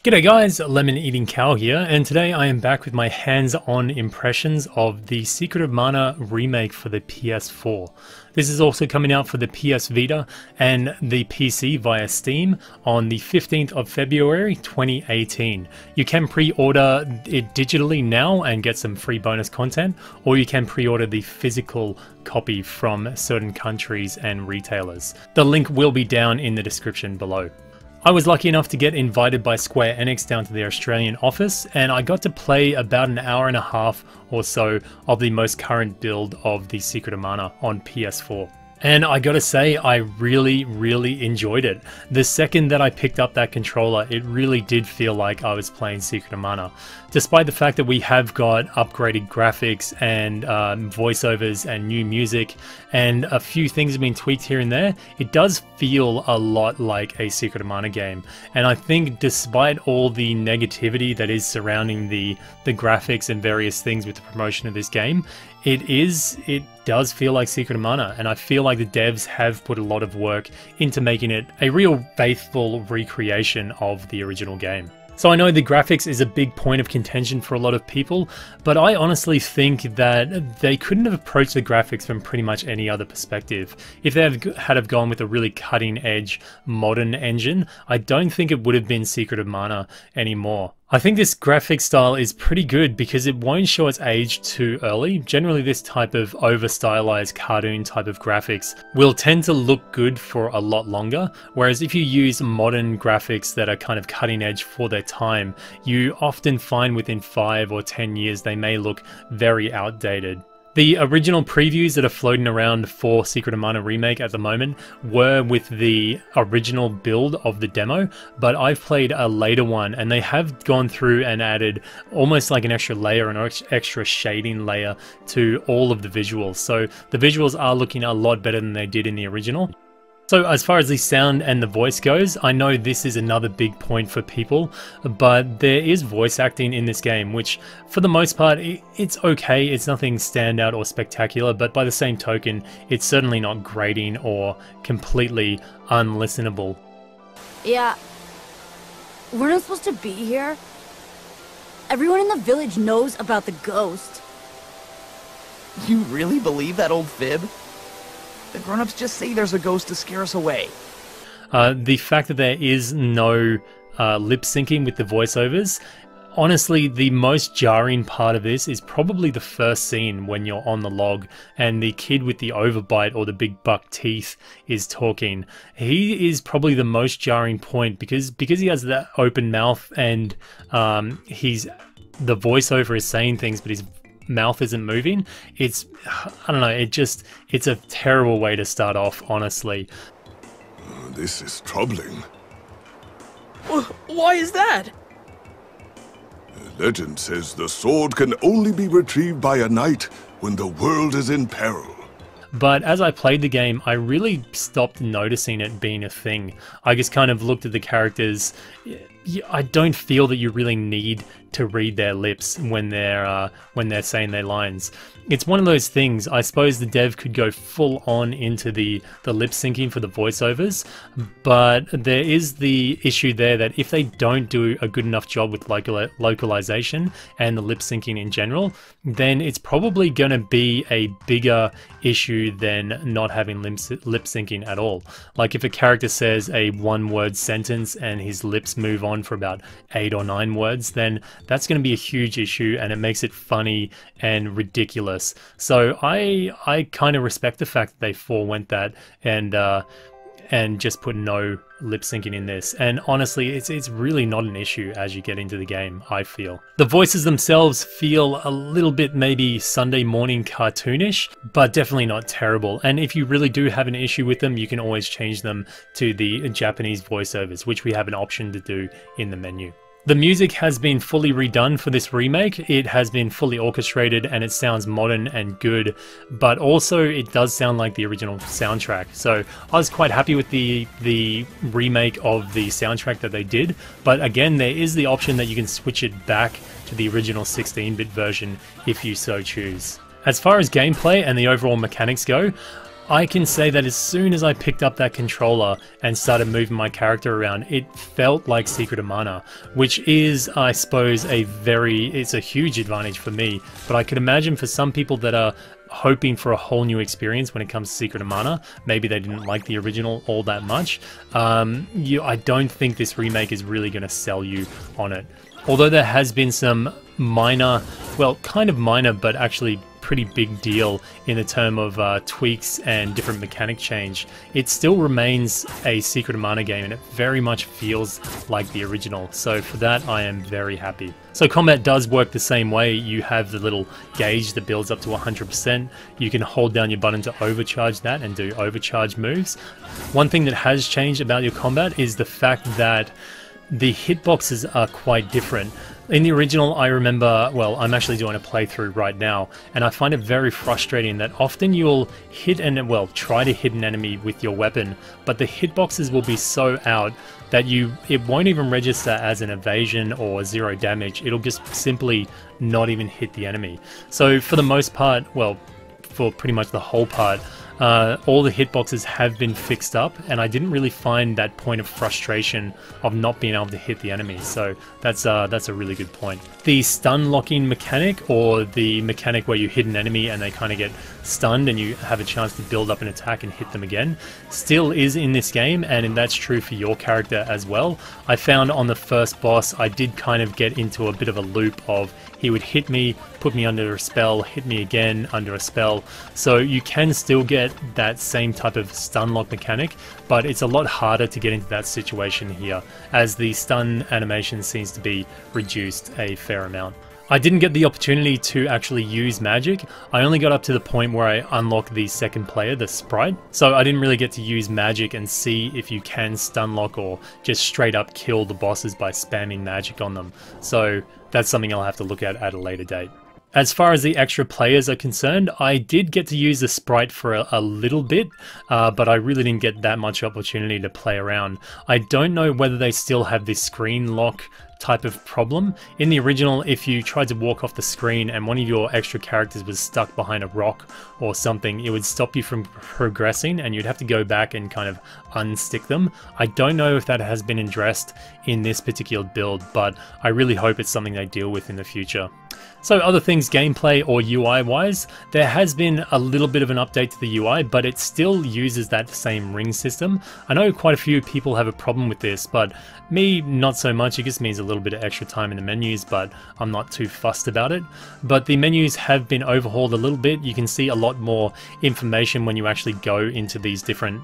G'day guys, Lemon Eating Cow here, and today I am back with my hands-on impressions of the Secret of Mana remake for the PS4. This is also coming out for the PS Vita and the PC via Steam on the 15th of February 2018. You can pre-order it digitally now and get some free bonus content, or you can pre-order the physical copy from certain countries and retailers. The link will be down in the description below. I was lucky enough to get invited by Square Enix down to their Australian office, and I got to play about an hour and a half or so of the most current build of the Secret of Mana on PS4. And I gotta say, I really enjoyed it. The second that I picked up that controller, it really did feel like I was playing Secret of Mana. Despite the fact that we have got upgraded graphics and voiceovers and new music, and a few things have been tweaked here and there, it does feel a lot like a Secret of Mana game. And I think despite all the negativity that is surrounding the graphics and various things with the promotion of this game, it does feel like Secret of Mana, and I feel like the devs have put a lot of work into making it a real faithful recreation of the original game. So I know the graphics is a big point of contention for a lot of people, but I honestly think that they couldn't have approached the graphics from pretty much any other perspective. If they had gone with a really cutting edge modern engine, I don't think it would have been Secret of Mana anymore. I think this graphic style is pretty good because it won't show its age too early. Generally, this type of over-stylized cartoon type of graphics will tend to look good for a lot longer, whereas if you use modern graphics that are kind of cutting edge for their time, you often find within 5 or 10 years they may look very outdated. The original previews that are floating around for Secret of Mana Remake at the moment were with the original build of the demo, but I've played a later one and they have gone through and added almost like an extra layer, an extra shading layer to all of the visuals. So the visuals are looking a lot better than they did in the original. So as far as the sound and the voice goes, I know this is another big point for people, but there is voice acting in this game, which for the most part, it's okay. It's nothing standout or spectacular, but by the same token, it's certainly not grating or completely unlistenable. Yeah, we're not supposed to be here. Everyone in the village knows about the ghost. You really believe that old fib? The grown-ups just say there's a ghost to scare us away. The fact that there is no lip syncing with the voiceovers, honestly, the most jarring part of this is probably the first scene when you're on the log and the kid with the overbite or the big buck teeth is talking. He is probably the most jarring point because he has that open mouth and the voiceover is saying things, but his mouth isn't moving. I don't know, it's a terrible way to start off, honestly. This is troubling. Why is that? Legend says the sword can only be retrieved by a knight when the world is in peril. But as I played the game, I really stopped noticing it being a thing. I just kind of looked at the characters. I don't feel that you really need to read their lips when they're saying their lines. It's one of those things. I suppose the dev could go full on into the lip syncing for the voiceovers, but there is the issue there that if they don't do a good enough job with localization and the lip syncing in general, then it's probably going to be a bigger issue than not having lip syncing at all. Like if a character says a one-word sentence and his lips move on for about 8 or 9 words, then that's going to be a huge issue and it makes it funny and ridiculous. So I kind of respect the fact that they forewent that and just put no lip syncing in this. And honestly, it's really not an issue as you get into the game, I feel. The voices themselves feel a little bit maybe Sunday morning cartoonish, but definitely not terrible. And if you really do have an issue with them, you can always change them to the Japanese voiceovers, which we have an option to do in the menu. The music has been fully redone for this remake. It has been fully orchestrated and it sounds modern and good, but also it does sound like the original soundtrack. So I was quite happy with the remake of the soundtrack that they did, but again, there is the option that you can switch it back to the original 16-bit version if you so choose. As far as gameplay and the overall mechanics go, I can say that as soon as I picked up that controller and started moving my character around, it felt like Secret of Mana, which is, I suppose, it's a huge advantage for me, but I could imagine for some people that are hoping for a whole new experience when it comes to Secret of Mana, maybe they didn't like the original all that much, I don't think this remake is really going to sell you on it. Although there has been some minor, well, kind of minor, but actually pretty big deal in the term of tweaks and different mechanic change, it still remains a Secret of Mana game, and it very much feels like the original. So for that, I am very happy. So combat does work the same way. You have the little gauge that builds up to 100%. You can hold down your button to overcharge that and do overcharge moves. One thing that has changed about your combat is the fact that the hitboxes are quite different. In the original, I remember, well, I'm actually doing a playthrough right now, and I find it very frustrating that often you'll try to hit an enemy with your weapon, but the hitboxes will be so out that it won't even register as an evasion or 0 damage. It'll just simply not even hit the enemy. So for the most part, well, for pretty much the whole part, all the hitboxes have been fixed up, and I didn't really find that point of frustration of not being able to hit the enemy, so that's a really good point. The stun locking mechanic, or the mechanic where you hit an enemy and they kind of get stunned and you have a chance to build up an attack and hit them again, still is in this game, and that's true for your character as well. I found on the first boss I did kind of get into a bit of a loop of he would hit me, put me under a spell, hit me again under a spell, so you can still get that same type of stun lock mechanic, but it's a lot harder to get into that situation here, as the stun animation seems to be reduced a fair amount. I didn't get the opportunity to actually use magic. I only got up to the point where I unlocked the second player, the sprite, so I didn't really get to use magic and see if you can stun lock or just straight up kill the bosses by spamming magic on them, so that's something I'll have to look at a later date. As far as the extra players are concerned, I did get to use the sprite for a little bit, but I really didn't get that much opportunity to play around. I don't know whether they still have this screen lock type of problem. In the original, if you tried to walk off the screen and one of your extra characters was stuck behind a rock or something, it would stop you from progressing and you'd have to go back and kind of unstick them. I don't know if that has been addressed in this particular build, but I really hope it's something they deal with in the future. So other things gameplay or UI wise, there has been a little bit of an update to the UI, but it still uses that same ring system. I know quite a few people have a problem with this, but me, not so much. It just means a little bit of extra time in the menus, but I'm not too fussed about it. But the menus have been overhauled a little bit. You can see a lot more information when you actually go into these different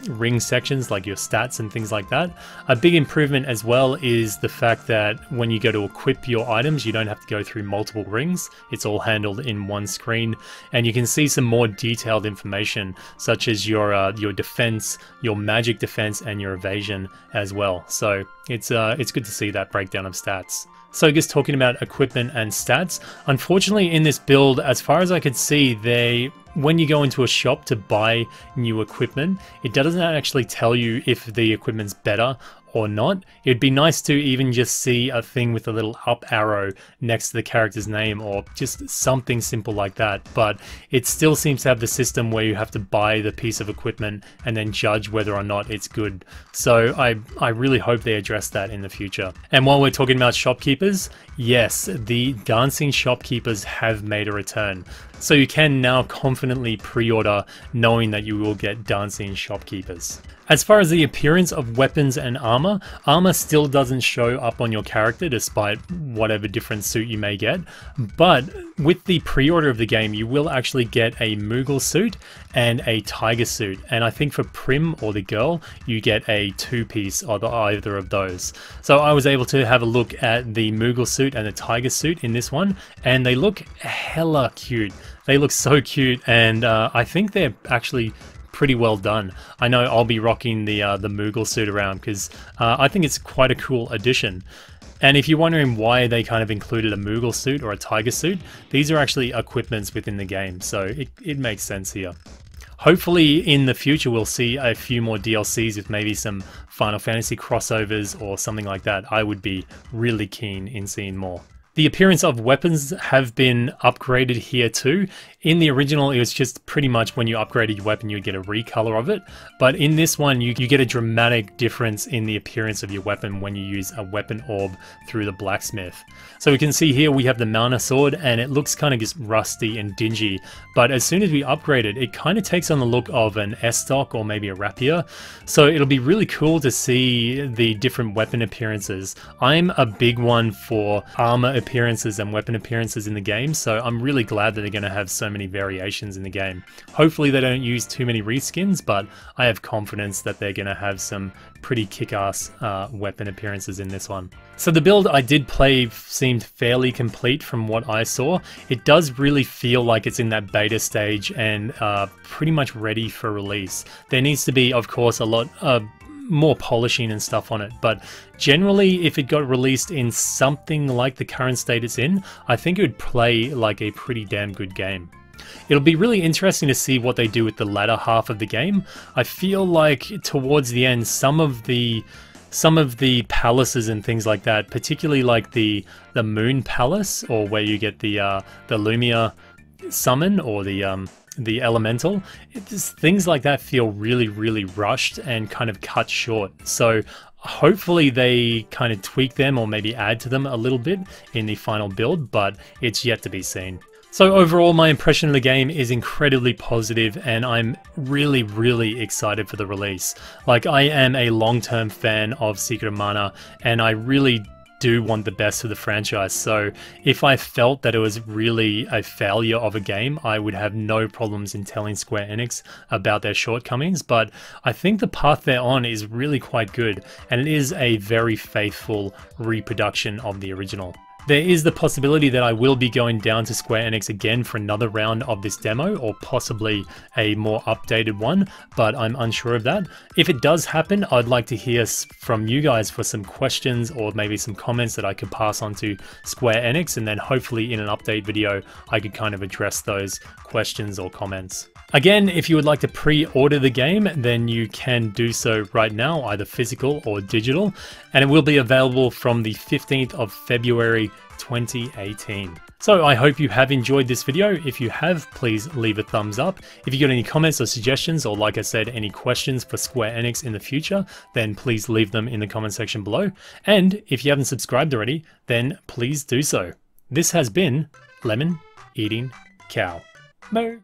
ring sections, like your stats and things like that. A big improvement as well is the fact that when you go to equip your items, you don't have to go through multiple rings. It's all handled in one screen, and you can see some more detailed information, such as your defense, your magic defense, and your evasion as well. So it's good to see that breakdown of stats. So I guess talking about equipment and stats, unfortunately in this build, as far as I could see, when you go into a shop to buy new equipment, it doesn't actually tell you if the equipment's better or not. It'd be nice to even just see a thing with a little up arrow next to the character's name, or just something simple like that, but it still seems to have the system where you have to buy the piece of equipment and then judge whether or not it's good. So I really hope they address that in the future. And while we're talking about shopkeepers, yes, the dancing shopkeepers have made a return. So you can now confidently pre-order knowing that you will get dancing shopkeepers. As far as the appearance of weapons and armor still doesn't show up on your character despite whatever different suit you may get, but with the pre-order of the game you will actually get a Moogle suit and a Tiger suit, and I think for Prim, or the girl, you get a two-piece of either of those. So I was able to have a look at the Moogle suit and the Tiger suit in this one, and they look hella cute. They look so cute, and I think they're actually pretty well done. I know I'll be rocking the Moogle suit around because I think it's quite a cool addition. And if you're wondering why they kind of included a Moogle suit or a Tiger suit, these are actually equipments within the game, so it makes sense here. Hopefully in the future we'll see a few more DLCs with maybe some Final Fantasy crossovers or something like that. I would be really keen in seeing more. The appearance of weapons have been upgraded here too. In the original, it was just pretty much when you upgraded your weapon, you get a recolor of it. But in this one, you get a dramatic difference in the appearance of your weapon when you use a weapon orb through the blacksmith. So we can see here we have the Mana sword, and it looks kind of just rusty and dingy. But as soon as we upgrade it, it kind of takes on the look of an Estoc or maybe a rapier. So it'll be really cool to see the different weapon appearances. I'm a big one for armor appearances and weapon appearances in the game, so I'm really glad that they're going to have so many variations in the game. Hopefully they don't use too many reskins, but I have confidence that they're going to have some pretty kick-ass weapon appearances in this one. So the build I did play seemed fairly complete from what I saw. It does really feel like it's in that beta stage and pretty much ready for release. There needs to be, of course, a lot more polishing and stuff on it, but generally if it got released in something like the current state it's in, I think it would play like a pretty damn good game. It'll be really interesting to see what they do with the latter half of the game. I feel like towards the end, some of the palaces and things like that, particularly like the Moon Palace, or where you get the Lumia summon, or the elemental, things like that feel really rushed and kind of cut short. So hopefully they kind of tweak them or maybe add to them a little bit in the final build, but it's yet to be seen. So overall, my impression of the game is incredibly positive, and I'm really excited for the release. Like, I am a long-term fan of Secret of Mana, and I really do want the best for the franchise. So if I felt that it was really a failure of a game, I would have no problems in telling Square Enix about their shortcomings, but I think the path they're on is really quite good, and it is a very faithful reproduction of the original. There is the possibility that I will be going down to Square Enix again for another round of this demo, or possibly a more updated one, but I'm unsure of that. If it does happen, I'd like to hear from you guys for some questions or maybe some comments that I could pass on to Square Enix, and then hopefully in an update video I could kind of address those questions or comments. Again, if you would like to pre-order the game, then you can do so right now, either physical or digital, and it will be available from the 15th of February 2018. So I hope you have enjoyed this video. If you have, please leave a thumbs up. If you got any comments or suggestions, or like I said, any questions for Square Enix in the future, then please leave them in the comment section below. And if you haven't subscribed already, then please do so. This has been Lemon Eating Cow. Moo.